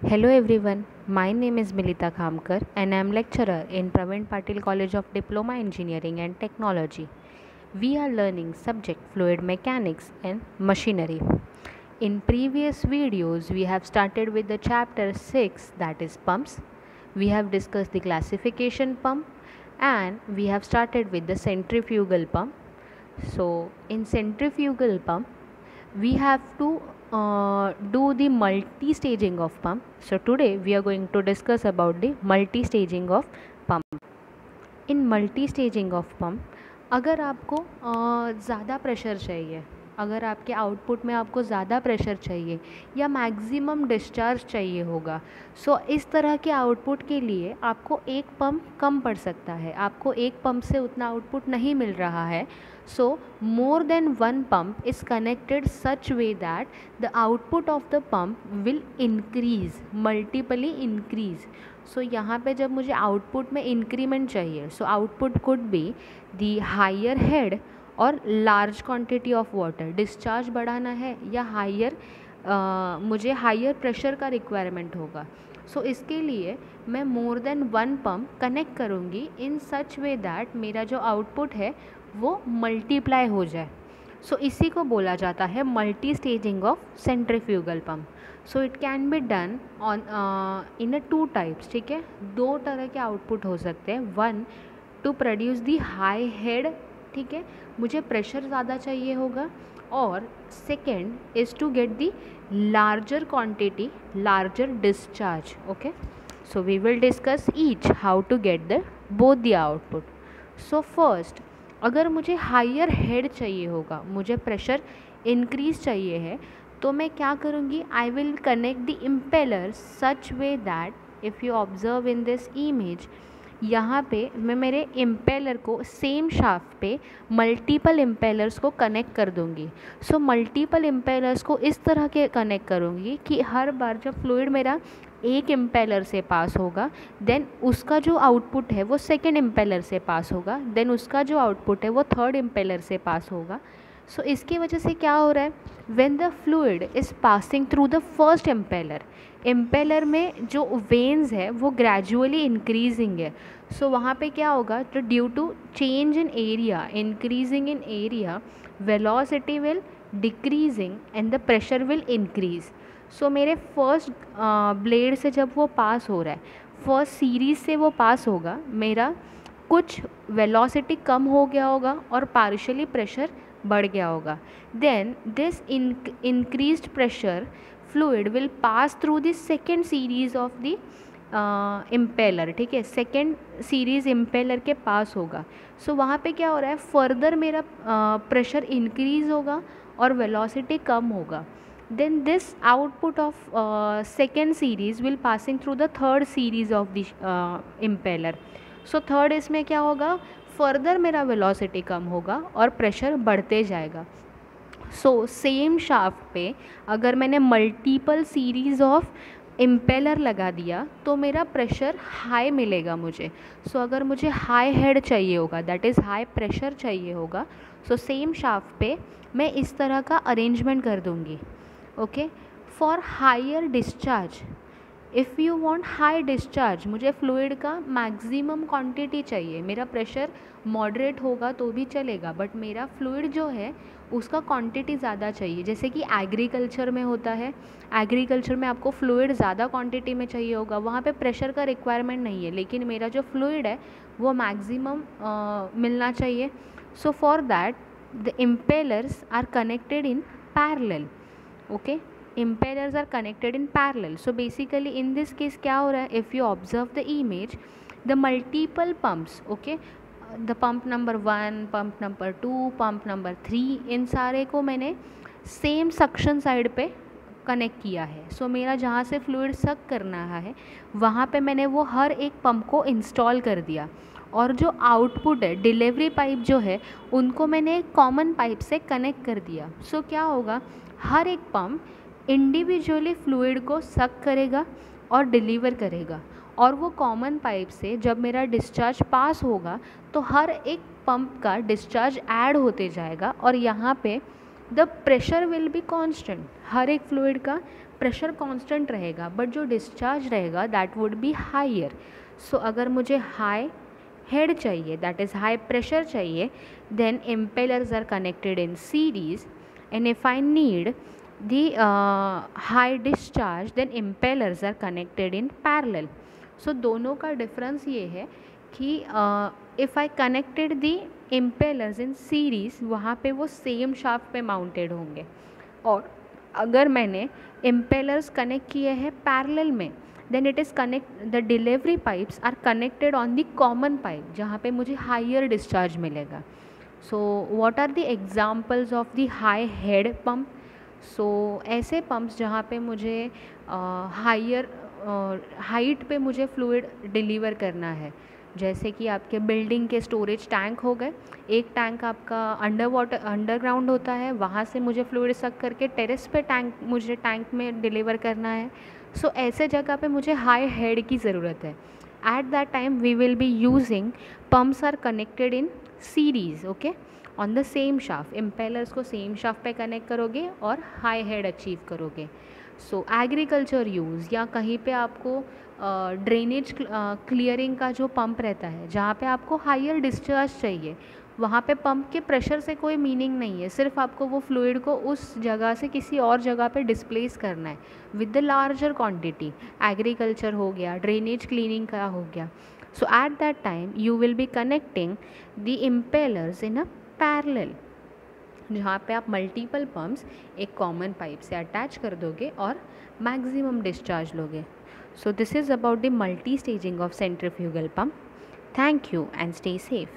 Hello everyone, my name is Milita Khamkar and I am lecturer in Praveen Patil College of Diploma Engineering and Technology. We are learning subject fluid mechanics and machinery. In previous videos, we have started with the chapter 6, that is pumps. We have discussed the classification pump and we have started with the centrifugal pump. So in centrifugal pump, we have to do the multi-staging of pump. So today we are going to discuss about the multi-staging of pump. In multi staging of pump, अगर आपको ज़्यादा pressure चाहिए, अगर आपके output में आपको ज़्यादा pressure चाहिए या मैक्सिमम डिस्चार्ज चाहिए होगा, सो इस तरह के आउटपुट के लिए आपको एक पंप कम पड़ सकता है, आपको एक पंप से उतना आउटपुट नहीं मिल रहा है. So more than one pump is connected such way that the output of the pump will increase, multiply increase. So यहाँ पे जब मुझे आउटपुट में इंक्रीमेंट चाहिए, so output could be the higher head और large quantity of water. Discharge बढ़ाना है या मुझे हायर प्रेशर का रिक्वायरमेंट होगा. सो इसके लिए मैं मोर देन वन पंप कनेक्ट करूँगी इन सच वे दैट मेरा जो आउटपुट है वो मल्टीप्लाई हो जाए. सो इसी को बोला जाता है multi staging of centrifugal pump. So it can be done on in a two types. ठीक है, दो तरह के आउटपुट हो सकते हैं. One, two produce the high head. ठीक है, मुझे प्रेशर ज़्यादा चाहिए होगा. और second is to get the larger quantity, larger discharge. Okay, so we will discuss each how to get the both the output. So first, अगर मुझे higher head चाहिए होगा, मुझे प्रेशर इंक्रीज चाहिए है, तो मैं क्या करूँगी, I will connect the impeller such way that if you observe in this image, यहाँ पे मैं मेरे इम्पेलर को सेम शाफ्ट पे मल्टीपल इम्पेलर्स को कनेक्ट कर दूँगी. सो मल्टीपल इम्पेलर्स को इस तरह के कनेक्ट करूँगी कि हर बार जब फ्लूइड मेरा एक इम्पेलर से पास होगा, देन उसका जो आउटपुट है वो सेकेंड इम्पेलर से पास होगा, देन उसका जो आउटपुट है वो थर्ड इम्पेलर से पास होगा. सो इसकी वजह से क्या हो रहा है, when the fluid is passing through the first impeller, impeller में जो वेन्स है वो ग्रेजुअली इंक्रीजिंग है. सो वहाँ पे क्या होगा, तो due to change in area, increasing in area, velocity will decreasing and the pressure will increase. So मेरे फर्स्ट ब्लेड से जब वो पास हो रहा है, फर्स्ट सीरीज़ से वो पास होगा, मेरा कुछ वेलोसिटी कम हो गया होगा और पार्शियली प्रेशर बढ़ गया होगा. Then this increased pressure fluid will pass through the second series of the impeller. ठीक है, सेकेंड सीरीज़ इम्पेलर के पास होगा. सो वहाँ पे क्या हो रहा है, फर्दर मेरा प्रेशर इंक्रीज़ होगा और वेलोसिटी कम होगा. then this output of second series will passing through the third series of the impeller. so third इसमें क्या होगा, फर्दर मेरा वेलोसिटी कम होगा और प्रेशर बढ़ते जाएगा. सो सेम शाफ्ट पे अगर मैंने मल्टीपल सीरीज़ ऑफ इम्पेलर लगा दिया तो मेरा प्रेशर हाई मिलेगा मुझे. सो अगर मुझे हाई हेड चाहिए होगा, दैट इज़ हाई प्रेशर चाहिए होगा, सो सेम शाफ्ट पे मैं इस तरह का अरेंजमेंट कर दूँगी. Okay, for higher discharge, if you want high discharge, मुझे फ्लूइड का मैक्सिमम क्वांटिटी चाहिए, मेरा प्रेशर मॉडरेट होगा तो भी चलेगा, बट मेरा फ्लूइड जो है उसका क्वांटिटी ज़्यादा चाहिए. जैसे कि एग्रीकल्चर में होता है, एग्रीकल्चर में आपको फ्लूइड ज़्यादा क्वांटिटी में चाहिए होगा, वहाँ पे प्रेशर का रिक्वायरमेंट नहीं है, लेकिन मेरा जो फ्लूइड है वो मैक्सिमम मिलना चाहिए. So for that the impellers are connected in parallel. okay, impellers are connected in parallel. so basically in this case क्या हो रहा है, if you observe the image, the multiple pumps, okay, the pump number 1, pump number 2, pump number 3, इन सारे को मैंने same suction side पे connect किया है. सो मेरा जहाँ से फ्लूइड सक करना है वहाँ पे मैंने वो हर एक पंप को इंस्टॉल कर दिया, और जो आउटपुट है, डिलीवरी पाइप जो है, उनको मैंने एक कॉमन पाइप से कनेक्ट कर दिया. सो क्या होगा, हर एक पंप इंडिविजुअली फ्लूइड को सक करेगा और डिलीवर करेगा, और वो कॉमन पाइप से जब मेरा डिस्चार्ज पास होगा तो हर एक पंप का डिस्चार्ज ऐड होते जाएगा, और यहाँ पे the pressure will be constant, हर एक फ्लूइड का प्रेशर कांस्टेंट रहेगा, बट जो डिस्चार्ज रहेगा that would be higher. So अगर मुझे हाई हेड चाहिए, दैट इज़ हाई प्रेशर चाहिए, then impellers are connected in series. And if I need the high discharge, then impellers are connected in parallel. So दोनों का difference ये है कि if I connected the impellers in series, वहाँ पे वो same shaft पे माउंटेड होंगे, और अगर मैंने इम्पेलर्स कनेक्ट किए हैं पैरेलल में, then it is connect the delivery pipes are connected on the common pipe, जहाँ पे मुझे हायर डिस्चार्ज मिलेगा. So what are the examples of the high head pump? So ऐसे पंप्स जहाँ पे मुझे हायर हाइट पे मुझे फ्लूइड डिलीवर करना है, जैसे कि आपके बिल्डिंग के स्टोरेज टैंक हो गए. एक टैंक आपका अंडरग्राउंड होता है, वहाँ से मुझे फ्लूइड सक करके टेरेस पे मुझे टैंक में डिलीवर करना है. सो ऐसे जगह पे मुझे हाई हेड की ज़रूरत है. At that time we will be using pumps are connected in series, okay, on the same shaft. Impellers को सेम शाफ्ट पे कनेक्ट करोगे और हाई हेड अचीव करोगे. सो एग्रीकल्चर यूज़ या कहीं पे आपको ड्रेनेज क्लियरिंग का जो पंप रहता है, जहाँ पे आपको हायर डिस्चार्ज चाहिए, वहाँ पे पंप के प्रेशर से कोई मीनिंग नहीं है, सिर्फ आपको वो फ्लूइड को उस जगह से किसी और जगह पे डिस्प्लेस करना है with the larger quantity. Agriculture हो गया, ड्रेनेज क्लीनिंग का हो गया. So at that time you will be connecting the impellers in a parallel, जहाँ पे आप मल्टीपल पम्प्स एक कॉमन पाइप से अटैच कर दोगे और मैक्सिमम डिस्चार्ज लोगे. So this is about the multi staging of centrifugal pump. Thank you and stay safe.